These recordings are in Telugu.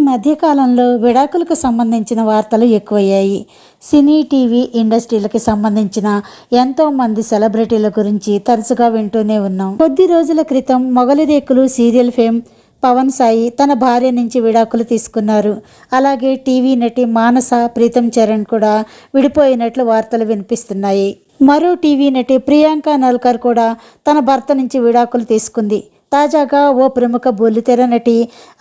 మధ్యకాలంలో విడాకులకు సంబంధించిన వార్తలు ఎక్కువయ్యాయి. సినీ, టీవీ ఇండస్ట్రీలకి సంబంధించిన ఎంతోమంది సెలబ్రిటీల గురించి తరచుగా వింటూనే ఉన్నాం. కొద్ది రోజుల క్రితం మొగలిరేకులు సీరియల్ ఫేమ్ పవన్ సాయి తన భార్య నుంచి విడాకులు తీసుకున్నారు. అలాగే టీవీ నటి మానస ప్రీతం చరణ్ కూడా విడిపోయినట్లు వార్తలు వినిపిస్తున్నాయి. మరో టీవీ నటి ప్రియాంక నల్కర్ కూడా తన భర్త నుంచి విడాకులు తీసుకుంది. తాజాగా ఓ ప్రముఖ బుల్లితెర నటి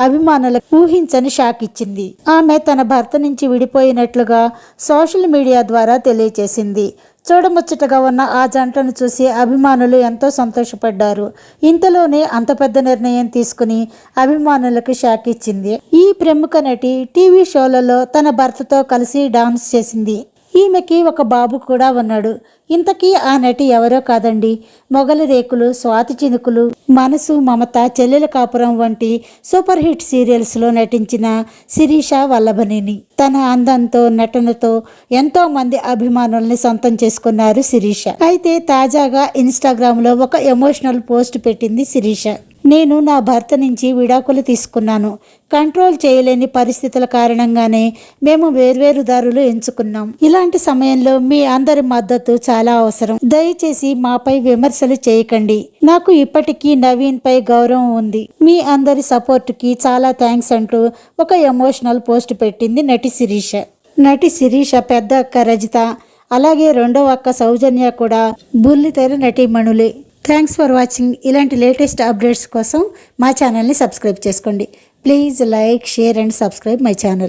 అభిమానులకు ఊహించని షాక్ ఇచ్చింది. ఆమె తన భర్త నుంచి విడిపోయినట్లుగా సోషల్ మీడియా ద్వారా తెలియజేసింది. చూడముచ్చటగా ఉన్న ఆ జంటను చూసి అభిమానులు ఎంతో సంతోషపడ్డారు. ఇంతలోనే అంత పెద్ద నిర్ణయం తీసుకుని అభిమానులకు షాక్ ఇచ్చింది. ఈ ప్రముఖ నటి టీవీ షోలలో తన భర్తతో కలిసి డాన్స్ చేసింది. ఈమెకి ఒక బాబు కూడా ఉన్నాడు. ఇంతకీ ఆ నటి ఎవరో కాదండి, మొగలిరేకులు, స్వాతి చినుకులు, మనసు, మమత, చెల్లెల కాపురం వంటి సూపర్ హిట్ సీరియల్స్లో నటించిన శిరీష వల్లభనేని. తన అందంతో, నటనతో ఎంతో మంది అభిమానుల్ని సొంతం చేసుకున్నారు శిరీష. అయితే తాజాగా ఇన్స్టాగ్రామ్లో ఒక ఎమోషనల్ పోస్ట్ పెట్టింది శిరీష. నేను నా భర్త నుంచి విడాకులు తీసుకున్నాను. కంట్రోల్ చేయలేని పరిస్థితుల కారణంగానే మేము వేర్వేరు దారులు ఎంచుకున్నాం. ఇలాంటి సమయంలో మీ అందరి మద్దతు చాలా అవసరం. దయచేసి మాపై విమర్శలు చేయకండి. నాకు ఇప్పటికీ నవీన్ పై గౌరవం ఉంది. మీ అందరి సపోర్టుకి చాలా థ్యాంక్స్ అంటూ ఒక ఎమోషనల్ పోస్ట్ పెట్టింది నటి శిరీష. నటి శిరీష పెద్ద అక్క రజిత, అలాగే రెండవ అక్క సౌజన్య కూడా బుల్లితెర నటీమణులే. Thanks for watching. ఇలాంటి లేటెస్ట్ అప్డేట్స్ కోసం మా ఛానల్ని సబ్స్క్రైబ్ చేసుకోండి. Please like, share and subscribe my channel.